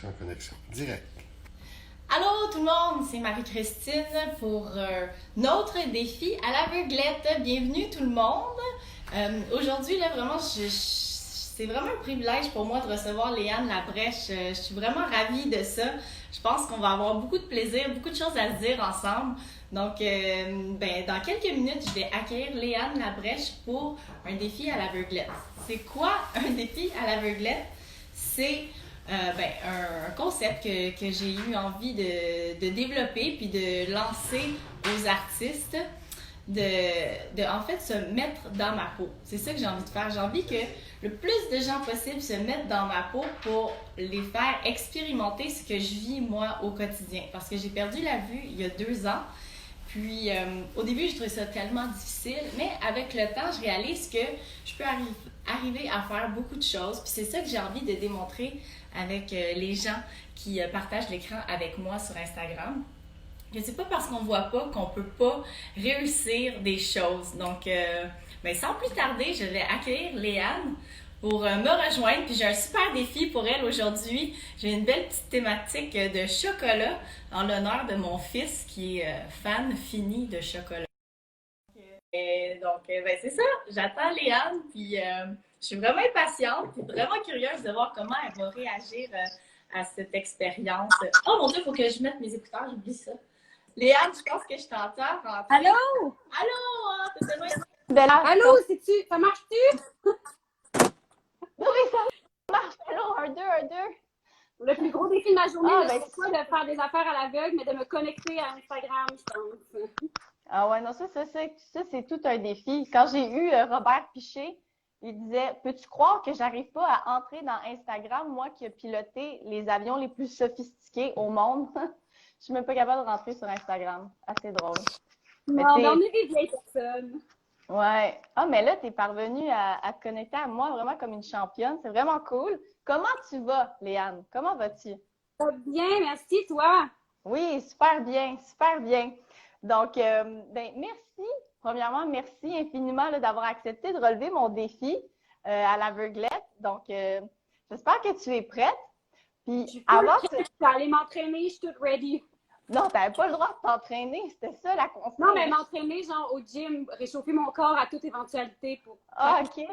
En connexion. Direct. Allô tout le monde, c'est Marie-Christine pour notre défi à l'aveuglette. Bienvenue tout le monde. Aujourd'hui, là, vraiment, c'est vraiment un privilège pour moi de recevoir Léane Labrèche. Je suis vraiment ravie de ça. Je pense qu'on va avoir beaucoup de plaisir, beaucoup de choses à se dire ensemble. Donc, dans quelques minutes, je vais accueillir Léane Labrèche pour un défi à l'aveuglette. C'est quoi un défi à l'aveuglette? C'est un concept que j'ai eu envie de développer puis de lancer aux artistes, en fait se mettre dans ma peau. C'est ça que j'ai envie de faire. J'ai envie que le plus de gens possible se mettent dans ma peau pour les faire expérimenter ce que je vis moi au quotidien. Parce que j'ai perdu la vue il y a 2 ans. Puis, au début, je trouvais ça tellement difficile, mais avec le temps, je réalise que je peux arriver à faire beaucoup de choses. Puis c'est ça que j'ai envie de démontrer avec les gens qui partagent l'écran avec moi sur Instagram. Je sais pas parce qu'on voit pas qu'on peut pas réussir des choses. Donc, sans plus tarder, je vais accueillir Léane pour me rejoindre. Puis j'ai un super défi pour elle aujourd'hui. J'ai une belle petite thématique de chocolat en l'honneur de mon fils qui est fan fini de chocolat. C'est ça. J'attends Léane. Puis je suis vraiment impatiente. Puis vraiment curieuse de voir comment elle va réagir à cette expérience. Oh mon Dieu, il faut que je mette mes écouteurs. J'oublie ça. Léane, je pense que je t'entends rentrer. Allô? Allô? T'étais loin? Allô, c'est-tu? Ça marche-tu? Oui, ça marche. Allô, un, deux, un, deux. Le plus gros défi de ma journée, c'est pas c'est de faire des affaires à l'aveugle, mais de me connecter à Instagram, je pense. Ah ouais, non, ça c'est tout un défi. Quand j'ai eu Robert Piché, il disait, peux-tu croire que j'arrive pas à entrer dans Instagram, moi qui ai piloté les avions les plus sophistiqués au monde? Je suis même pas capable de rentrer sur Instagram. Assez drôle. Non, mais on est des vieilles personnes. Ouais. Ah, mais là, tu es parvenue à te connecter à moi vraiment comme une championne. C'est vraiment cool. Comment tu vas, Léane? Comment vas-tu? Ça va bien, merci, toi. Oui, super bien, super bien. Donc, merci. Premièrement, merci infiniment là, d'avoir accepté de relever mon défi à l'aveuglette. Donc, j'espère que tu es prête. Je Puis, suis avant prête, je suis allée m'entraîner, je suis toute ready. Non, tu n'avais pas le droit de t'entraîner. C'était ça la consigne. Non, mais m'entraîner, genre au gym, réchauffer mon corps à toute éventualité pour Ah, OK.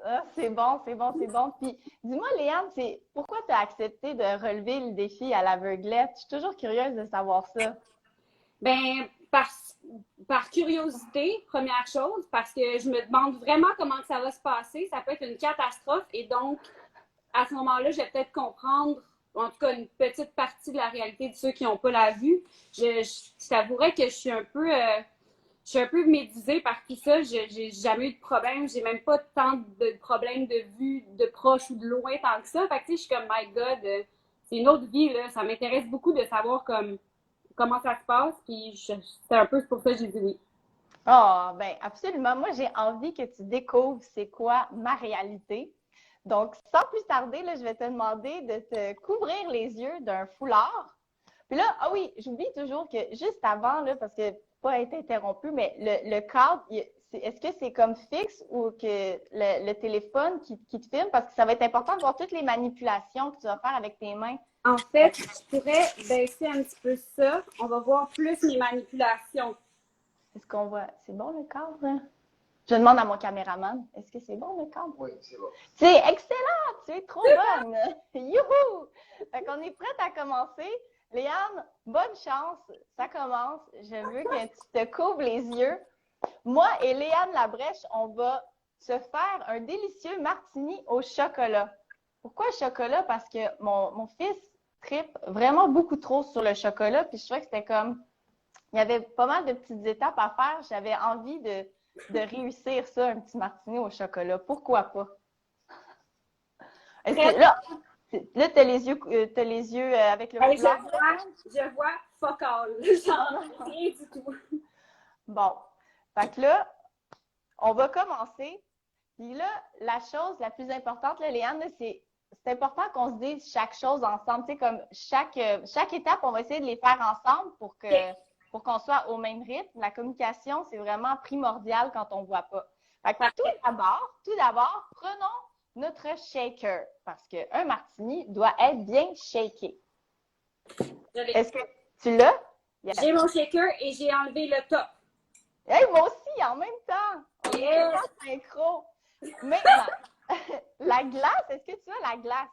Ah, c'est bon, c'est bon, c'est bon. Puis, dis-moi, Léane, pourquoi tu as accepté de relever le défi à l'aveuglette? Je suis toujours curieuse de savoir ça. Ben, par curiosité, première chose, parce que je me demande vraiment comment ça va se passer. Ça peut être une catastrophe et donc, à ce moment-là, je vais peut-être comprendre, en tout cas, une petite partie de la réalité de ceux qui n'ont pas la vue. Je t'avouerais que je suis un peu médusée par tout ça. J'ai jamais eu de problème. J'ai même pas tant de problèmes de vue de proche ou de loin tant que ça. Fait que, tu sais, je suis comme, my God, c'est une autre vie, là. Ça m'intéresse beaucoup de savoir comment ça se passe. Puis, c'est un peu pour ça que j'ai dit oui. Ah, ben absolument. Moi, j'ai envie que tu découvres c'est quoi ma réalité. Donc, sans plus tarder, là, je vais te demander de te couvrir les yeux d'un foulard. Puis là, ah oui, j'oublie toujours que juste avant, là, parce que pas être interrompu, mais le cadre, est-ce que c'est comme fixe ou que le téléphone qui te filme? Parce que ça va être important de voir toutes les manipulations que tu vas faire avec tes mains. En fait, je pourrais baisser un petit peu ça. On va voir plus mes manipulations. Est-ce qu'on voit? C'est bon le cadre? Hein? Je demande à mon caméraman, est-ce que c'est bon le cadre? Oui, c'est bon. C'est excellent! Tu es trop bonne! Youhou! Fait qu'on est prête à commencer. Léane, bonne chance. Ça commence. Je veux que tu te couvres les yeux. Moi et Léane Labrèche, on va se faire un délicieux martini au chocolat. Pourquoi chocolat? Parce que mon fils tripe vraiment beaucoup trop sur le chocolat. Puis je trouvais que c'était comme... Il y avait pas mal de petites étapes à faire. J'avais envie de réussir ça, un petit martini au chocolat. Pourquoi pas? Est-ce que là, tu as les yeux avec le foulard? Je vois fuck all. Genre, rien du tout. Bon. Fait que là, on va commencer. Puis là, la chose la plus importante, là, Léane, là, c'est important qu'on se dise chaque chose ensemble. Tu sais, comme chaque étape, on va essayer de les faire ensemble pour qu'on soit au même rythme. La communication, c'est vraiment primordial quand on ne voit pas. Fait que tout d'abord, prenons notre shaker? Parce qu'un martini doit être bien shaké. Est-ce que tu l'as? Yes. J'ai mon shaker et j'ai enlevé le top. Hey, moi aussi, en même temps! On est pas synchro. Maintenant, la glace, est-ce que tu as la glace?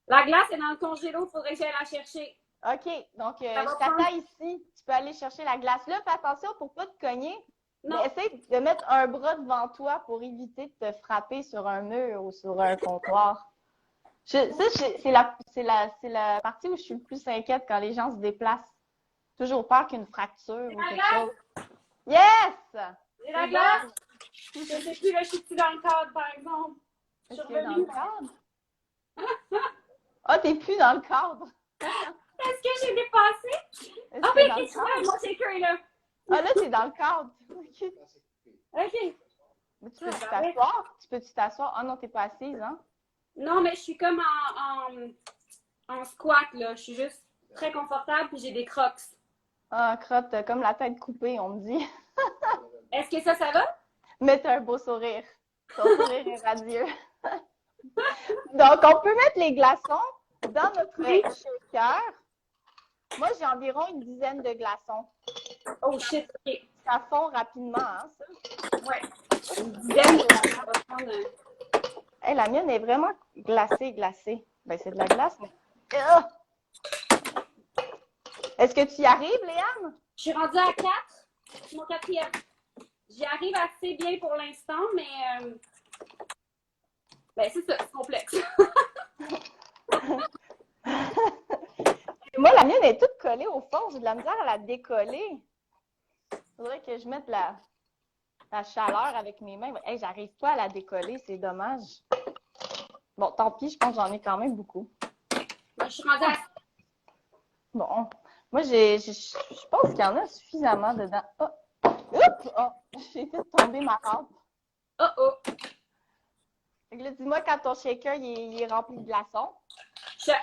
La glace est dans le congélo, il faudrait que j'aille la chercher. OK, donc je t'attends ici. Tu peux aller chercher la glace. Là, fais attention pour ne pas te cogner. Non. Mais essaye de mettre un bras devant toi pour éviter de te frapper sur un mur ou sur un comptoir. C'est la partie où je suis le plus inquiète quand les gens se déplacent. Toujours peur qu'une fracture ou quelque chose. Yes! J'ai la glace! Je sais plus, là, je suis plus dans le cadre, par exemple. Est-ce que dans le cadre? Ah, t'es plus dans le cadre! Est-ce que j'ai dépassé? Ah oui, ok, tu vois, mon shaker est là. Ah, là, t'es dans le cadre. OK. OK. Mais tu peux-tu t'asseoir? Tu peux-tu t'asseoir? Ah non, t'es pas assise, hein? Non, mais je suis comme en squat, là. Je suis juste très confortable, puis j'ai des crocs. Ah, crotte, t'as comme la tête coupée, on me dit. Est-ce que ça va? Mais t'as un beau sourire. Ton sourire est radieux. Donc, on peut mettre les glaçons dans notre shaker. Moi, j'ai environ une dizaine de glaçons. Oh shit, ok. Ça fond rapidement, hein, ça? Ouais. Une dizaine de Hey, la mienne est vraiment glacée. Ben, c'est de la glace, mais... Ah! Est-ce que tu y arrives, Léane? Je suis rendue à 4. C'est mon 4e. J'y arrive assez bien pour l'instant, mais ben, c'est ça, c'est complexe. Moi, la mienne est toute collée au fond. J'ai de la misère à la décoller. Il faudrait que je mette la chaleur avec mes mains. Hey, j'arrive pas à la décoller, c'est dommage. Bon, tant pis, je pense que j'en ai quand même beaucoup. Je suis rendue à... Bon, moi, je pense qu'il y en a suffisamment dedans. Oh! Oups! Oh! J'ai fait tomber ma rampe. Oh oh! Fait que là, dis-moi quand ton shaker il est rempli de glaçons.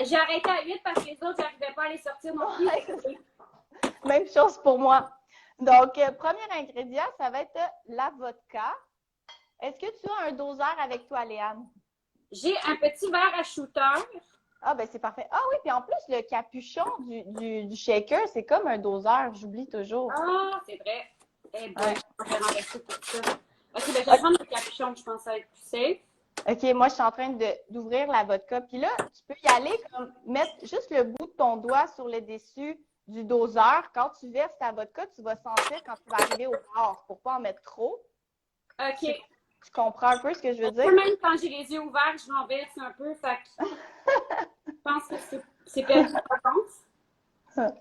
J'ai arrêté à 8 parce que les autres, j'arrivais pas à les sortir non plus. Même chose pour moi. Donc, premier ingrédient, ça va être la vodka. Est-ce que tu as un doseur avec toi, Léane? J'ai un petit verre à shooter. Ah, ben c'est parfait. Ah oui, puis en plus, le capuchon du shaker, c'est comme un doseur. J'oublie toujours. Ah, c'est vrai. Eh ben, Ouais. on va renverser tout ça. Ok, ben je vais prendre le capuchon, je pense que ça va être plus safe. OK, moi, je suis en train d'ouvrir la vodka. Puis là, tu peux y aller comme mettre juste le bout de ton doigt sur le dessus du doseur. Quand tu verses ta vodka, tu vas sentir quand tu vas arriver au bord pour pas en mettre trop. Ok. Tu comprends un peu ce que je veux dire? Même quand j'ai les yeux ouverts, je renverse un peu. Fait que je pense que c'est perdu, je pense.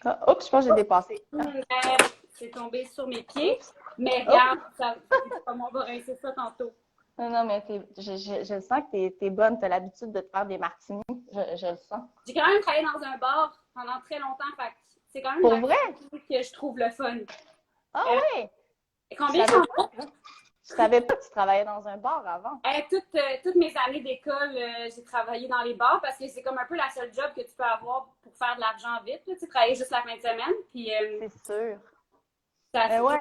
Ah, oups, je pense que j'ai dépassé. C'est tombé sur mes pieds. Mais regarde, on va rincer ça tantôt. Non, mais je sens que t'es bonne. Tu as l'habitude de te faire des martinis. Je le sens. J'ai quand même travaillé dans un bar pendant très longtemps. Fait que c'est quand même Pour une vrai? activité que je trouve le fun. Ah oui! Combien Je j'en savais pas que tu travaillais dans un bar avant. Toutes mes années d'école, j'ai travaillé dans les bars parce que c'est comme un peu la seule job que tu peux avoir pour faire de l'argent vite. Tu sais, travailler juste la fin de semaine. Puis, C'est sûr. ça Ouais.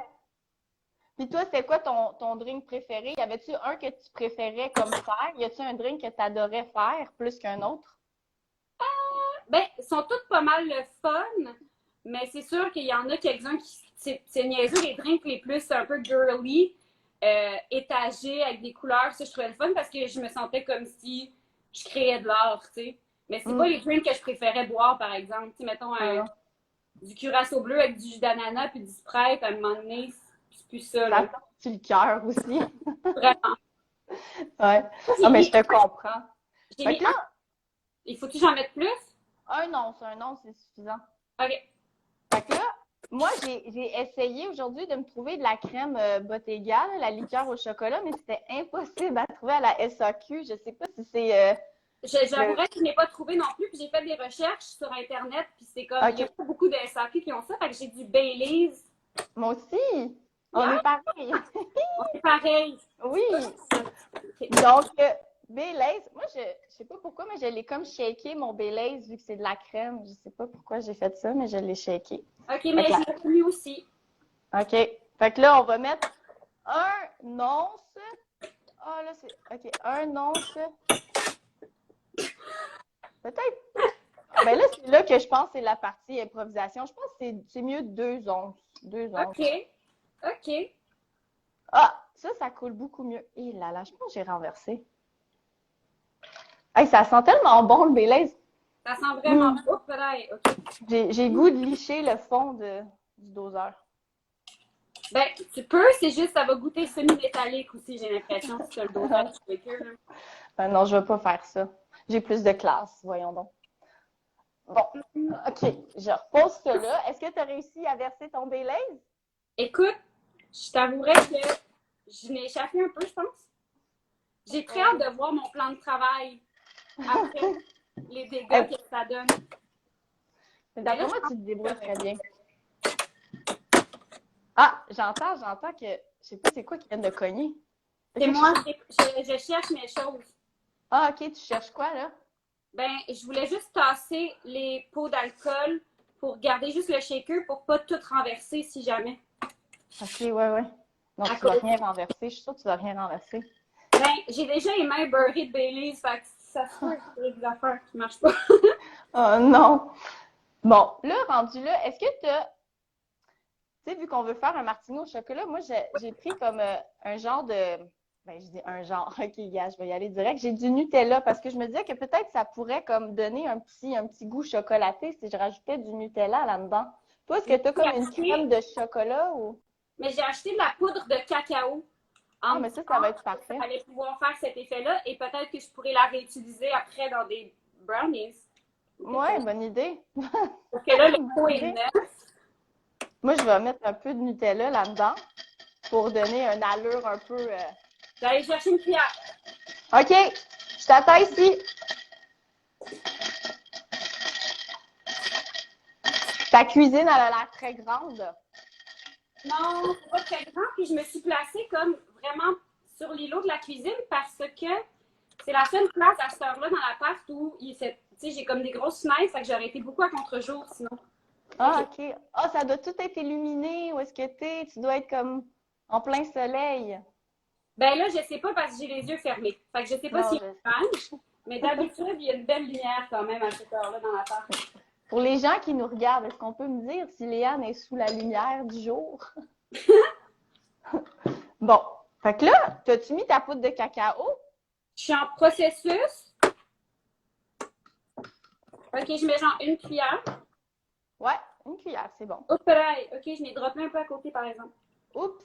Puis toi, c'est quoi ton drink préféré? Y avait-tu un que tu préférais comme faire? Y a-tu un drink que tu adorais faire plus qu'un autre? Ben, ils sont toutes pas mal le fun, mais c'est sûr qu'il y en a quelques-uns qui. C'est niaiseux, les drinks les plus un peu girly, étagés, avec des couleurs. Ça, je trouvais le fun parce que je me sentais comme si je créais de l'art, tu sais. Mais c'est pas les drinks que je préférais boire, par exemple. Tu sais, mettons du curaçao bleu avec du jus d'ananas puis du Sprite, à un moment donné, c'est plus ça, là. Tu le cœur aussi. Vraiment. Ouais. Ah, mais je te comprends. Fait que là, il faut que j'en mette plus? un once, c'est suffisant. OK. Fait que là, moi, j'ai essayé aujourd'hui de me trouver de la crème Bottega, la liqueur au chocolat, mais c'était impossible à trouver à la SAQ. Je sais pas si c'est... J'avouerais que je n'ai pas trouvé non plus, puis j'ai fait des recherches sur Internet, puis c'est comme, il n'y a pas beaucoup de SAQ qui ont ça, fait que j'ai du Baileys. Moi aussi! On est pareil! On est pareil! Oui! Okay. Donc, Baileys, moi, je sais pas pourquoi, mais je l'ai comme shaké, mon Baileys, vu que c'est de la crème. Je sais pas pourquoi j'ai fait ça, mais je l'ai shaké. OK, mais je l'ai mis aussi. OK. Fait que là, on va mettre un once. Ah, là, c'est... OK. Un once. Peut-être. Ben là, c'est là que je pense que c'est la partie improvisation. Je pense que c'est mieux 2 onces. 2 onces. OK. OK. Ah, ça coule beaucoup mieux. Et là, je pense que j'ai renversé. Hey, ça sent tellement bon, le Baileys. Ça sent vraiment beau, peut-être. OK. J'ai goût de licher le fond du doseur. Ben, tu peux, c'est juste ça va goûter semi-métallique aussi, j'ai l'impression, si tu as le dosage shaker. Là. Non, je ne vais pas faire ça. J'ai plus de classe, voyons donc. Bon, OK. Je repose ça là. Est-ce que tu as réussi à verser ton Baileys? Écoute, je t'avouerais que je l'ai échappé un peu, je pense. J'ai très hâte de voir mon plan de travail après les dégâts que ça donne. D'après moi, tu te débrouilles très bien. Ah, j'entends que je sais pas c'est quoi qui vient de cogner. C'est moi, je cherche mes choses. Ah, OK, tu cherches quoi, là? Ben, je voulais juste tasser les pots d'alcool pour garder juste le shaker pour pas tout renverser si jamais. OK, ouais. Non, tu vas rien renverser. Je suis sûre que tu vas rien renverser. Ben, j'ai déjà les mains beurrées de Baileys, fait que ça se peut qu'il y ait des affaires qui marchent pas. Oh non! Bon, là, rendu là, est-ce que tu as... Tu sais, vu qu'on veut faire un martini au chocolat, moi, j'ai pris comme un genre de... Ben, je dis un genre. OK, gars, je vais y aller direct. J'ai du Nutella parce que je me disais que peut-être ça pourrait comme donner un petit goût chocolaté si je rajoutais du Nutella là-dedans. Toi, est-ce que tu as comme une crème de chocolat ou... Mais j'ai acheté de la poudre de cacao. Ah, mais ça va être parfait. Ça allait pouvoir faire cet effet-là et peut-être que je pourrais la réutiliser après dans des brownies. Ouais, bonne idée. Parce que là, le pot est neuf. Moi, je vais mettre un peu de Nutella là-dedans pour donner une allure un peu... Je vais aller chercher une cuillère. OK, je t'attends ici. Ta cuisine, elle a l'air très grande. Non, c'est pas très grand. Puis je me suis placée comme vraiment sur l'îlot de la cuisine parce que c'est la seule place à cette heure-là dans l'appart où j'ai comme des grosses fenêtres, fait que j'aurais été beaucoup à contre-jour sinon. Ah, OK. Ah, ça doit tout être illuminé. Où est-ce que t'es? Tu dois être comme en plein soleil. Ben là, je sais pas parce que j'ai les yeux fermés. Fait que je sais pas Non, s'il mange, mais d'habitude, il y a une belle lumière quand même à cette heure-là dans l'appart. Pour les gens qui nous regardent, est-ce qu'on peut me dire si Léane est sous la lumière du jour? Bon. Fait que là, t'as-tu mis ta poudre de cacao? Je suis en processus. OK, je mets genre une cuillère. Ouais, une cuillère, c'est bon. Oups, pareil. OK, je l'ai droppé un peu à côté, par exemple. Oups!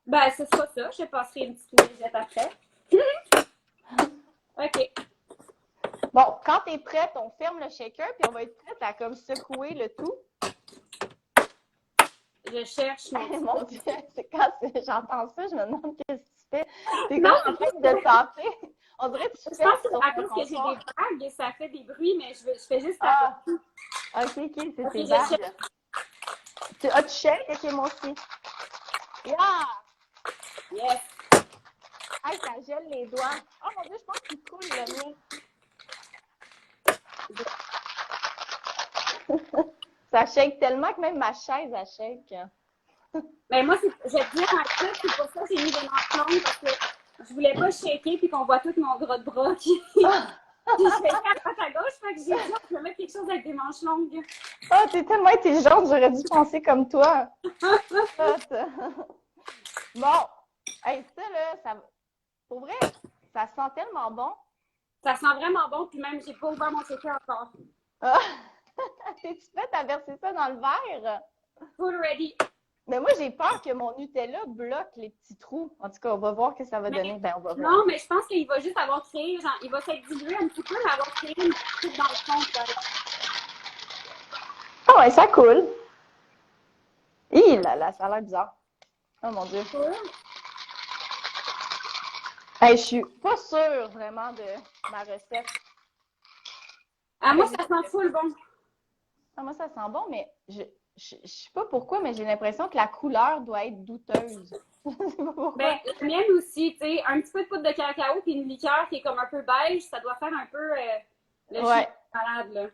Ben, ce sera ça. Je passerai une petite lingette après. OK. Bon, quand t'es prête, on ferme le shaker, puis on va être prête à comme secouer le tout. Je cherche Mon Dieu, c'est quand j'entends ça, je me demande qu'est-ce que tu fais. T'es comme en train de taper. On dirait que tu fais... Je pense que à cause que j'ai des vagues, ça fait des bruits, mais je fais juste Ah, OK, c'est tes vagues. Tu shakes? OK, moi aussi. Yeah! Yes! Hey, ça gèle les doigts. Oh mon Dieu, je pense qu'il coule le mien. Ça shake tellement que même ma chaise, elle shake. Ben moi, j'aime bien un truc, c'est pour ça que j'ai mis des manches longues, parce que je voulais pas shaker puis qu'on voit tout mon gros de bras qui... je fais à droite à gauche, fait que j'ai dit, je vais mettre quelque chose avec des manches longues. Ah, t'es tellement intelligente, j'aurais dû penser comme toi. Bon, hey, ça là, pour vrai, ça sent tellement bon. Ça sent vraiment bon, puis même, j'ai pas ouvert mon shaker encore. Ah. T'es-tu prête à verser ça dans le verre? Full ready. Mais moi, j'ai peur que mon Nutella bloque les petits trous. En tout cas, on va voir ce que ça va donner. Ben, on va voir. Non, mais je pense qu'il va juste avoir créé, genre, il va s'être dilué un petit peu, mais avoir créé une petite truc dans le fond. Ah ouais, ça coule. Hi là, ça a l'air bizarre. Oh mon Dieu. Hey, je suis pas sûre vraiment de ma recette. Ah, moi, ça sent full bon. Ah, moi, ça sent bon, mais je sais pas pourquoi, mais j'ai l'impression que la couleur doit être douteuse. Je sais pas pourquoi. Ben, la mienne aussi, tu sais, un petit peu de poudre de cacao puis une liqueur qui est comme un peu beige, ça doit faire un peu le ouais. malade, là.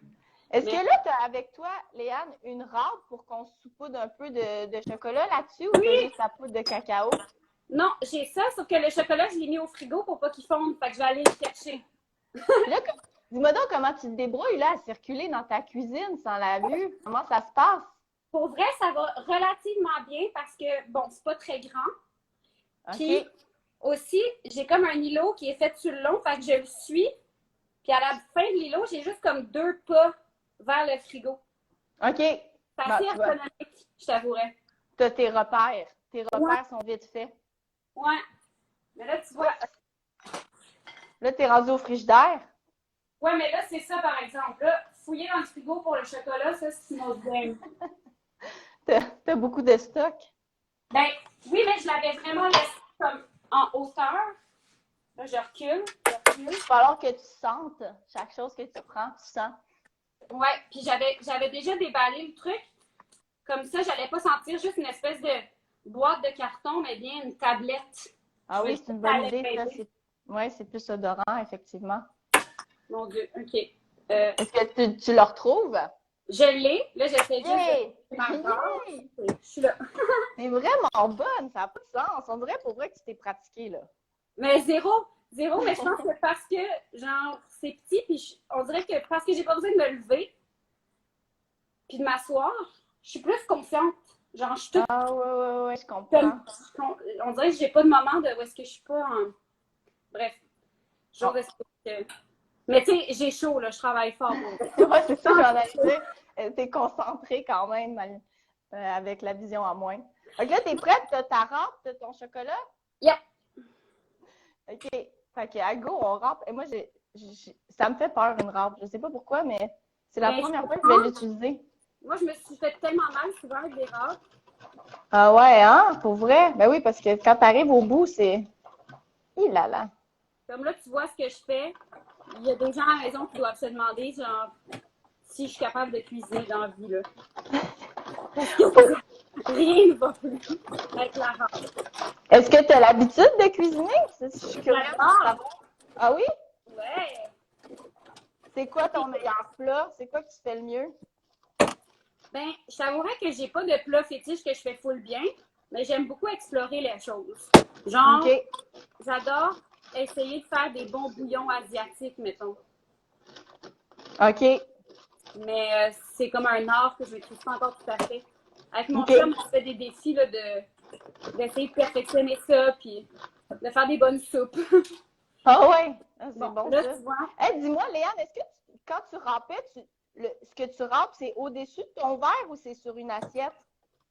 Est-ce que là, tu as avec toi, Léane, une râpe pour qu'on saupoudre un peu de chocolat là-dessus ou oui. t'as juste la poudre de cacao? Non, j'ai ça, sauf que le chocolat, je l'ai mis au frigo pour pas qu'il fonde. Fait que je vais aller le chercher. Là, dis-moi donc comment tu te débrouilles là, à circuler dans ta cuisine sans la vue. Comment ça se passe? Pour vrai, ça va relativement bien parce que, bon, c'est pas très grand. Puis OK. aussi, j'ai comme un îlot qui est fait sur le long, fait que je le suis. Puis à la fin de l'îlot, j'ai juste comme 2 pas vers le frigo. OK. C'est Bon, assez tu vois, ergonomique, je t'avouerais. t'as tes repères. Tes Ouais, repères sont vite faits. ouais. Mais là, tu vois. Là, t'es rendu au frigidaire. Ouais, mais là, c'est ça, par exemple. Là, fouiller dans le frigo pour le chocolat, ça, c'est une autre game. T'as beaucoup de stock. Ben, oui, mais je l'avais vraiment laissé comme en hauteur. Là, je recule. Il va falloir que tu sentes chaque chose que tu prends, tu sens. Ouais, puis j'avais déjà déballé le truc. Comme ça, j'allais pas sentir juste une espèce de boîte de carton, mais bien une tablette. Ah Je oui, me c'est une dis, bonne ça allait idée, ça. m'aider. Ouais, c'est plus odorant, effectivement. Mon Dieu, OK. Est-ce que tu le retrouves? Je l'ai. Là, j'essaie juste Yay! de ma barre. Yay! Je suis là. C'est vraiment bonne, ça n'a pas de sens. On dirait pour vrai que tu t'es pratiqué, là. Mais zéro. Zéro, mais je pense que parce que, genre, c'est petit, puis on dirait que parce que j'ai pas besoin de me lever, puis de m'asseoir, je suis plus confiante. Genre, je suis toute Ah ouais, je comme. comprends. On dirait que j'ai pas de moment de où est-ce que je suis pas en. Bref, j'ose expliquer. Mais tu sais, j'ai chaud, là, je travaille fort. Ouais, c'est ça, j'en allais dire. T'es concentré quand même avec la vision en moins. OK, là, t'es prête? T'as ta râpe, t'as ton chocolat? Yep. OK. Fait que, à go, on râpe. Et moi, ça me fait peur, une râpe. Je sais pas pourquoi, mais c'est la Mais première fois que je vais l'utiliser. moi, je me suis fait tellement mal souvent avec des râpes. Ah ouais, hein? Pour vrai? Ben oui, parce que quand t'arrives au bout, c'est... Il là là. Comme là, tu vois ce que je fais. Il y a des gens à la maison qui doivent se demander, genre, si je suis capable de cuisiner dans la vie, là. Parce que rien ne va plus avec la râpe. Est-ce que tu as l'habitude de cuisiner? Je suis curieuse de J'adore. savoir. Ah oui? Ouais. C'est quoi ton meilleur plat? C'est quoi que tu fais le mieux? Ben, je t'avouerais que j'ai pas de plat fétiche que je fais full bien, mais j'aime beaucoup explorer les choses. Genre, OK. j'adore essayer de faire des bons bouillons asiatiques, mettons. OK. Mais c'est comme un art que je ne maîtrise pas encore tout à fait. Avec mon OK. chum, on se fait des défis là, d'essayer de perfectionner ça, puis de faire des bonnes soupes. Ah ouais? Ah, c'est Bon, bon, là, ça. tu vois. Hey, dis-moi, Léane, est-ce que quand tu râpais, ce que tu râpes, c'est au-dessus de ton verre ou c'est sur une assiette?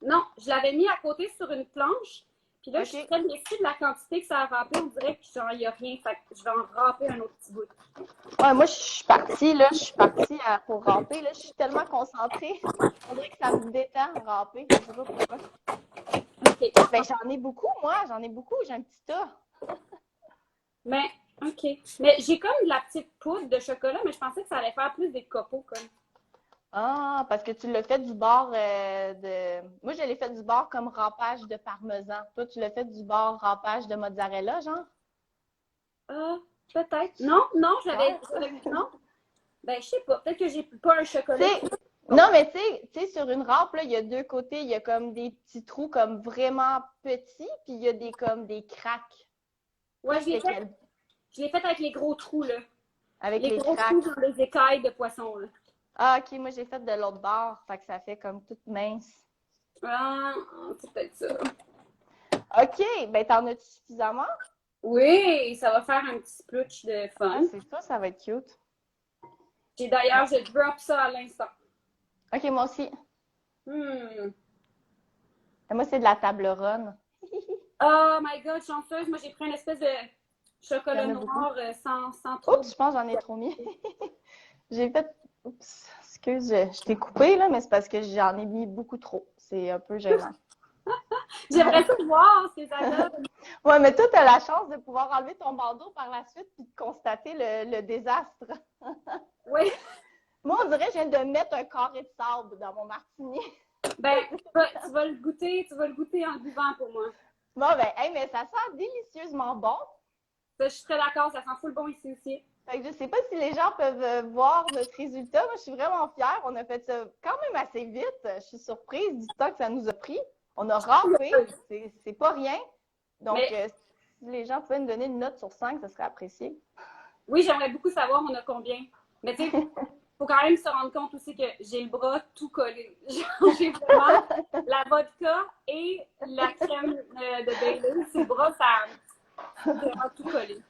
Non, je l'avais mis à côté sur une planche. Puis là, OK. je suis très déçue de la quantité que ça a râpé. On dirait que genre, il n'y a rien. Fait que je vais en râper un autre petit bout. Ouais, moi, je suis partie, là. Je suis partie pour râper, là. Je suis tellement concentrée. On dirait que ça me détend, râper. Je sais pas pourquoi. OK. Ben, j'en ai beaucoup, moi. J'en ai beaucoup. J'ai un petit tas. Mais, OK. Mais j'ai comme de la petite poudre de chocolat, mais je pensais que ça allait faire plus des copeaux, comme. Ah, parce que tu l'as fait du bord de... Moi, je l'ai fait du bord comme râpage de parmesan. Toi, tu l'as fait du bord râpage de mozzarella, genre? Ah, peut-être. Non, non, Ouais. non. Ben, je sais pas. Peut-être que j'ai pas un chocolat. Non, mais tu sais, sur une râpe, là, il y a deux côtés. Il y a comme des petits trous comme vraiment petits, puis il y a comme des craques. Ouais, Toi, c'était quel? je l'ai fait avec les gros trous, là. Avec Les les gros craques. trous dans les écailles de poisson, là. Ah, OK, moi, j'ai fait de l'autre bord. Fait que ça fait comme toute mince. Ah, c'est peut-être ça. OK, ben t'en as-tu suffisamment? Oui, ça va faire un petit splutch de fun. Ah, c'est ça va être cute. J'ai d'ailleurs, je drop ça à l'instant. OK, moi aussi. Hmm. Et moi, c'est de la table ronde. Oh my god, chanceuse. Moi, j'ai pris une espèce de chocolat Il y en a noir sans trop. Oups, je pense que j'en ai trop mis. J'ai fait... Oups, excuse, je t'ai coupé, là, mais c'est parce que j'en ai mis beaucoup trop. C'est un peu gênant. J'aimerais ça voir ce que ça donne. Ouais, mais toi, tu as la chance de pouvoir enlever ton bandeau par la suite puis de constater le désastre. Oui. Moi, on dirait que je viens de mettre un carré de sable dans mon martini. Ben, tu vas le goûter en le buvant pour moi. Bon, ben, hey, mais ça sent délicieusement bon. Ça, je suis très d'accord, ça sent full bon ici aussi. Fait que je sais pas si les gens peuvent voir notre résultat. Moi, je suis vraiment fière. On a fait ça quand même assez vite. Je suis surprise du temps que ça nous a pris. On a râpé. C'est pas rien. Donc, Mais- si les gens pouvaient me donner une note sur 5, ce serait apprécié. Oui, j'aimerais beaucoup savoir on a combien. Mais tu sais, faut quand même se rendre compte aussi que j'ai le bras tout collé. Genre, j'ai vraiment la vodka et la crème de Baileys sur le bras, ça c'est vraiment tout collé.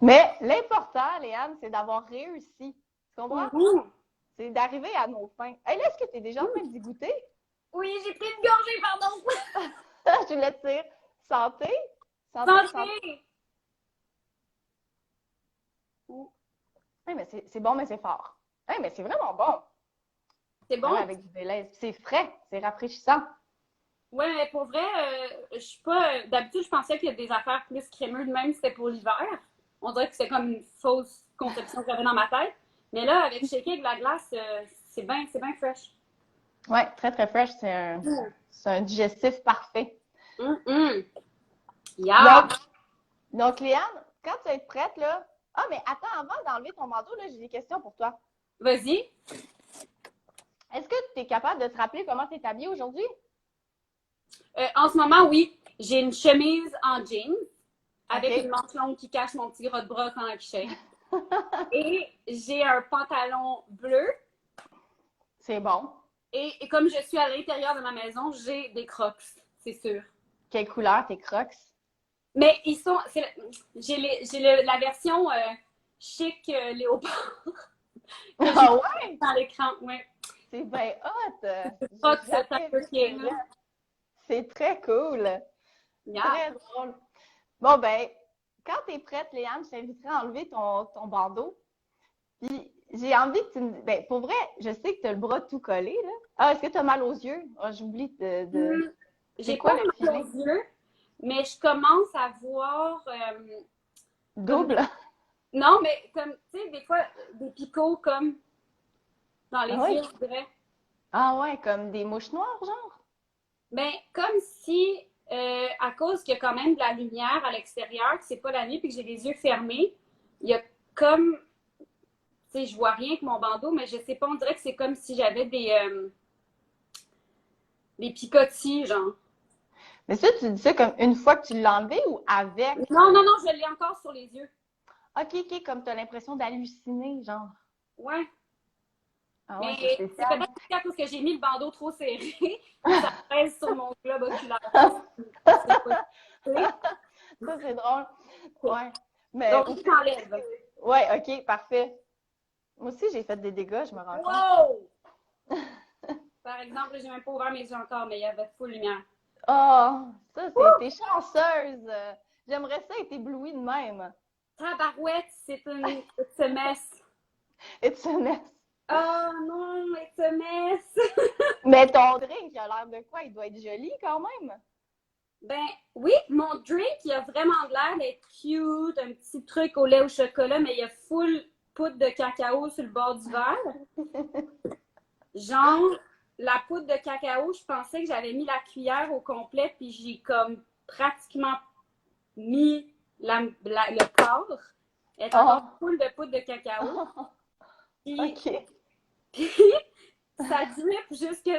Mais l'important, Léane, c'est d'avoir réussi. Tu comprends? Mhm. C'est d'arriver à nos fins. Hey, là, est-ce que tu es déjà en train de dégoûter? Oui, j'ai pris une gorgée, pardon. Je voulais te dire santé. Santé, santé. Santé! Hey, mais c'est bon, mais c'est fort. Hey, mais c'est vraiment bon. C'est bon? Même avec du Baileys. C'est frais, c'est rafraîchissant. Ouais, mais pour vrai, je suis pas. D'habitude, je pensais qu'il y a des affaires plus crémeuses, même si c'était pour l'hiver. On dirait que c'est comme une fausse conception que j'avais dans ma tête. Mais là, avec shaker avec la glace, c'est bien fresh. Ouais, très, très fresh. C'est un digestif parfait. Yeah! Donc, Léane, quand tu vas être prête, là. Ah, mais attends, avant d'enlever ton manteau, là, j'ai des questions pour toi. Vas-y. Est-ce que tu es capable de te rappeler comment tu es habillée aujourd'hui? En ce moment, oui. J'ai une chemise en jeans avec Ok. une manche longue qui cache mon petit gras de bras quand je shake. Et j'ai un pantalon bleu. C'est bon. Et comme je suis à l'intérieur de ma maison, j'ai des crocs, c'est sûr. Quelle couleur tes crocs? Mais ils sont. J'ai la version chic léopard que j'ai Ah ouais? dans l'écran. Ouais. C'est bien hot! Crocs, J'ai jamais c'est un vu peu ça. king, là. C'est très cool. Yeah. Très drôle. Bon, ben, quand tu es prête, Léane, je t'inviterai à enlever ton bandeau. Puis, j'ai envie que tu me... Ben, pour vrai, je sais que tu as le bras tout collé, là. Ah, est-ce que tu as mal aux yeux? Ah, j'oublie de... J'ai quoi pas le mal aux feeling? yeux, mais je commence à voir. Comme Double? Non, mais comme, tu sais, des fois, des picots comme dans les Ah oui? yeux, je dirais. Ah ouais, comme des mouches noires, genre? Ben, comme si, à cause qu'il y a quand même de la lumière à l'extérieur, que c'est pas la nuit, puis que j'ai les yeux fermés, il y a comme, tu sais, je vois rien avec mon bandeau, mais je sais pas, on dirait que c'est comme si j'avais des picotis, genre. Mais ça, tu dis ça comme une fois que tu l'as enlevé ou avec? Non, non, non, je l'ai encore sur les yeux. Ok, ok, comme tu as l'impression d'halluciner, genre. Ouais. Ah ouais, Mais c'est c'est spécial. peut-être à cause que j'ai mis le bandeau trop serré, puis ça pèse sur mon globe oculaire. C'est pas- Ça, c'est drôle. Ouais. Mais, Donc, je t'enlève. ouais, ok, parfait. Moi aussi, j'ai fait des dégâts, je me rends compte. Wow! Par exemple, j'ai même pas ouvert mes yeux encore, mais il y avait full lumière. Oh, ça, t'es chanceuse. J'aimerais ça être éblouie de même. Tabarouette, it's a mess. It's a mess. Oh non, it's a mess. Mais ton drink, il a l'air de quoi? Il doit être joli quand même. Ben oui, mon drink, il a vraiment l'air d'être cute, un petit truc au lait au chocolat, mais il y a full poudre de cacao sur le bord du verre. Genre, la poudre de cacao, je pensais que j'avais mis la cuillère au complet, puis j'ai comme pratiquement mis le corps. Elle est encore full de poudre de cacao. Puis, Ok. puis ça drip jusque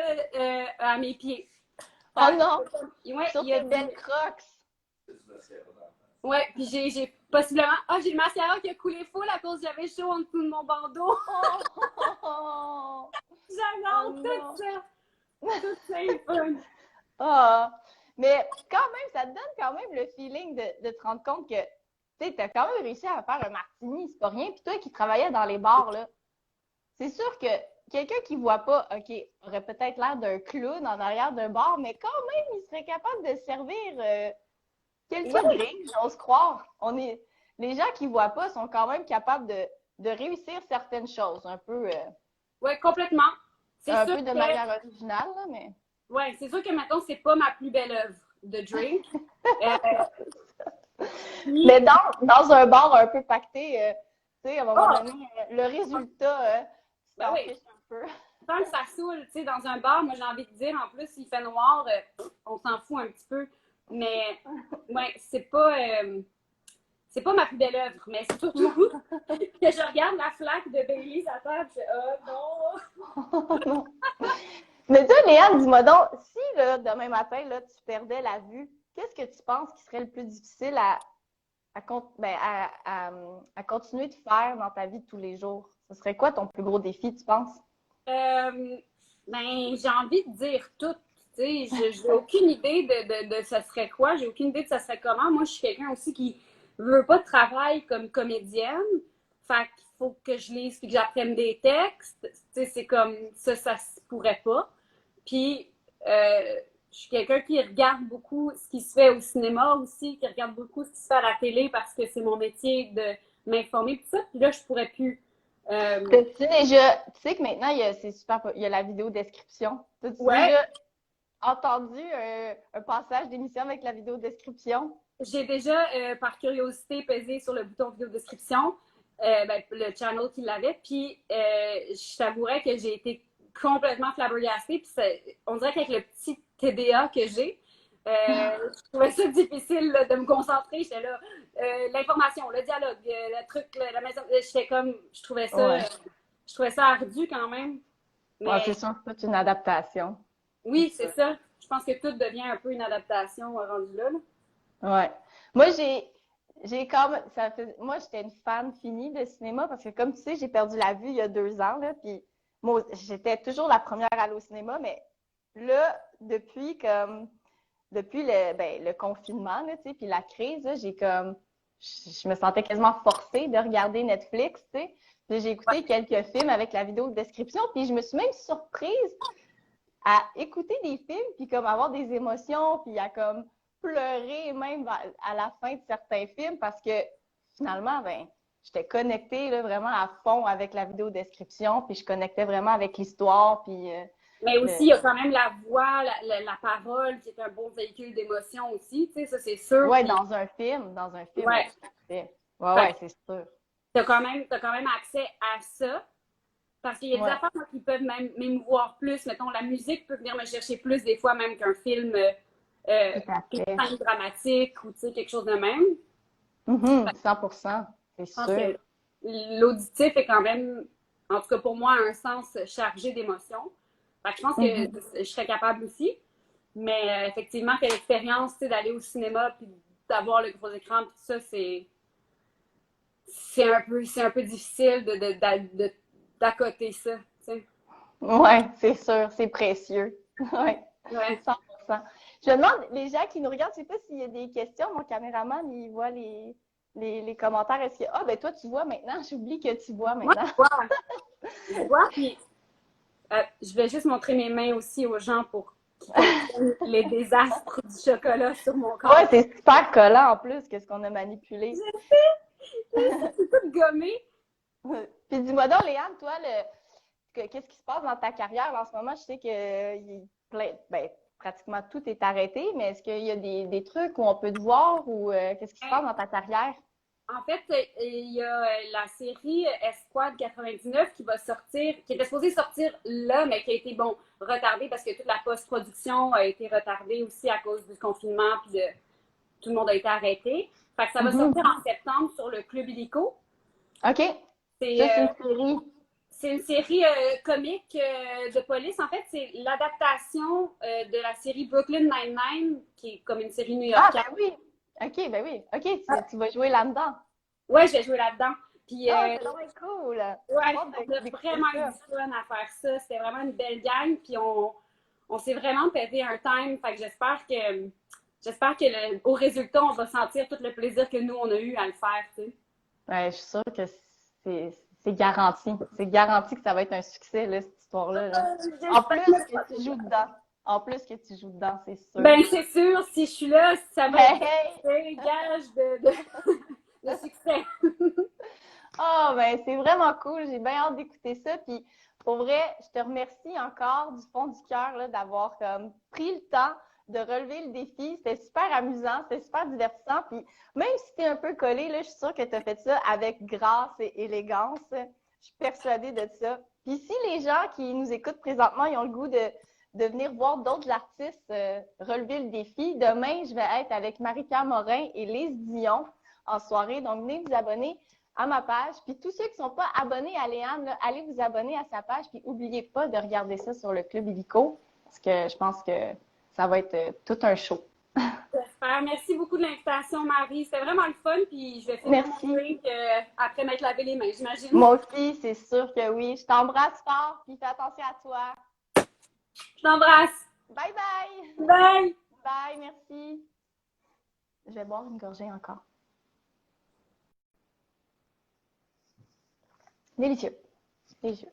à mes pieds. Oh non! Ouais, Sur il y a tes belles crocs. Ouais, puis j'ai possiblement. Ah, j'ai le mascara qui a coulé full à cause que j'avais chaud en dessous de mon bandeau. Oh! J'adore Oh tout non. ça. Tout ça est fun. Ah! Mais quand même, ça te donne quand même le feeling de te rendre compte que tu sais, t'as quand même réussi à faire un martini, c'est pas rien. Puis toi qui travaillais dans les bars, là, c'est sûr que quelqu'un qui voit pas, OK, aurait peut-être l'air d'un clown en arrière d'un bar, mais quand même, il serait capable de servir quelques drinks, j'ose croire. Les gens qui voient pas sont quand même capables de réussir certaines choses, un peu, Ouais, complètement. un sûr peu de que, manière originale, là, mais. ouais, c'est sûr que maintenant, c'est pas ma plus belle œuvre de drink. Mais dans un bar un peu pacté, tu sais, à un moment donné, le résultat, Ben s'en oui. fiche un peu. Tant que ça saoule, tu sais, dans un bar, moi j'ai envie de dire, en plus, il fait noir, on s'en fout un petit peu. Mais, ouais, c'est pas ma plus belle œuvre, mais c'est surtout que je regarde la flaque de Baileys à terre, je fais, oh non! Mais toi, Léane, dis-moi donc, si là, demain matin, là, tu perdais la vue, qu'est-ce que tu penses qui serait le plus difficile à continuer de faire dans ta vie de tous les jours? Ce serait quoi ton plus gros défi, tu penses? J'ai envie de dire tout. Tu sais, j'ai aucune idée de ça serait quoi. J'ai aucune idée de ça serait comment. Moi, je suis quelqu'un aussi qui veut pas de travail comme comédienne. Fait qu'il faut que je lise puis que j'apprenne des textes. Tu sais, c'est comme ça se pourrait pas. Puis, je suis quelqu'un qui regarde beaucoup ce qui se fait au cinéma aussi, qui regarde beaucoup ce qui se fait à la télé parce que c'est mon métier de m'informer puis ça. Puis là, je pourrais plus. T'as-tu déjà, tu sais que maintenant, il y a la vidéo description. T'as-tu déjà entendu un passage d'émission avec la vidéo description? J'ai déjà, par curiosité, pesé sur le bouton vidéo description, le channel qui l'avait, puis je t'avouerais que j'ai été complètement flabbergastée, puis on dirait qu'avec le petit TDA que j'ai, je trouvais ça difficile là, de me concentrer. J'étais là, l'information, le dialogue, le truc, la maison, j'étais comme, je trouvais ça ardu quand même. Mais, c'est sûr que c'est une adaptation. Oui, c'est ça. Je pense que tout devient un peu une adaptation rendu là. Ouais. Moi, moi, j'étais une fan finie de cinéma parce que, comme tu sais, j'ai perdu la vue il y a 2 ans, là, puis moi, j'étais toujours la première à aller au cinéma, mais là, depuis le confinement, là, tu sais, puis la crise, là, je me sentais quasiment forcée de regarder Netflix, tu sais. Puis j'ai écouté quelques films avec la vidéo de description, puis je me suis même surprise à écouter des films, puis comme avoir des émotions, puis à comme pleurer même à la fin de certains films parce que finalement, j'étais connectée là, vraiment à fond avec la vidéo description, puis je connectais vraiment avec l'histoire, puis... Mais aussi, il y a quand même la voix, la parole qui est un bon véhicule d'émotion aussi, tu sais, ça c'est sûr. Ouais, puis... dans un film, ouais. Ouais, c'est sûr. T'as quand même accès à ça, parce qu'il y a des affaires qui peuvent même m'émouvoir plus. Mettons, la musique peut venir me chercher plus des fois même qu'un film dramatique ou tu sais, quelque chose de même. 100%, c'est sûr. L'auditif est quand même, en tout cas pour moi, un sens chargé d'émotions. Je pense que je serais capable aussi. Mais effectivement, quelle expérience d'aller au cinéma puis d'avoir le gros écran, tout ça, c'est un peu difficile d'accoter ça. T'sais. Ouais, c'est sûr, c'est précieux. Ouais. 100%. Je me demande, les gens qui nous regardent, je ne sais pas s'il y a des questions. Mon caméraman, il voit les commentaires. Est-ce que, ben toi, tu vois maintenant. J'oublie que tu vois maintenant. Moi, je vois. Puis, je vais juste montrer mes mains aussi aux gens pour qu'ils comprennent les désastres du chocolat sur mon corps. Ouais, c'est super collant en plus, qu'est-ce qu'on a manipulé. Je sais, c'est tout gommé. Puis dis-moi donc, Léane, toi, qu'est-ce qui se passe dans ta carrière en ce moment? Je sais que pratiquement tout est arrêté, mais est-ce qu'il y a des trucs où on peut te voir ou qu'est-ce qui se passe dans ta carrière? En fait, il y a la série Esquad 99 qui va sortir, qui était supposée sortir là, mais qui a été, retardée parce que toute la post-production a été retardée aussi à cause du confinement, puis tout le monde a été arrêté. Fait que ça va sortir en septembre sur le Club Illico. OK. C'est une série. C'est une série comique de police. En fait, c'est l'adaptation de la série Brooklyn Nine-Nine, qui est comme une série new-yorkaise. Ah, ben oui. OK, ben oui. OK, tu vas jouer là-dedans. Ouais, je vais jouer là-dedans. Puis, c'est vraiment cool. Ouais, on a vraiment eu du fun à faire ça. C'était vraiment une belle gang. Puis, on s'est vraiment pété un time. Fait que j'espère que au résultat, on va sentir tout le plaisir que nous, on a eu à le faire, tu sais. Ouais, je suis sûre que c'est garanti. C'est garanti que ça va être un succès, là, cette histoire-là. Là. En plus que tu joues dedans. En plus que tu joues dedans, c'est sûr. Ben, c'est sûr, si je suis là, ça va être un gage de succès. Ben, c'est vraiment cool. J'ai bien hâte d'écouter ça. Puis, pour vrai, je te remercie encore du fond du cœur là, d'avoir pris le temps de relever le défi. C'était super amusant, c'était super divertissant. Puis, même si tu es un peu collé, là, je suis sûre que tu as fait ça avec grâce et élégance. Je suis persuadée de ça. Puis, si les gens qui nous écoutent présentement, ils ont le goût de venir voir d'autres artistes relever le défi. Demain, je vais être avec Marika Morin et Lise Dion en soirée. Donc, venez vous abonner à ma page. Puis tous ceux qui ne sont pas abonnés à Léane, là, allez vous abonner à sa page. Puis n'oubliez pas de regarder ça sur le Club Illico parce que je pense que ça va être tout un show. J'espère. Merci beaucoup de l'invitation, Marie. C'était vraiment le fun, puis je vais finir Merci. mon drink après m'être lavé les mains, j'imagine. Moi aussi, c'est sûr que oui. Je t'embrasse fort, puis fais attention à toi. Je t'embrasse. Bye bye! Bye! Bye, merci. Je vais boire une gorgée encore. Délicieux. Délicieux.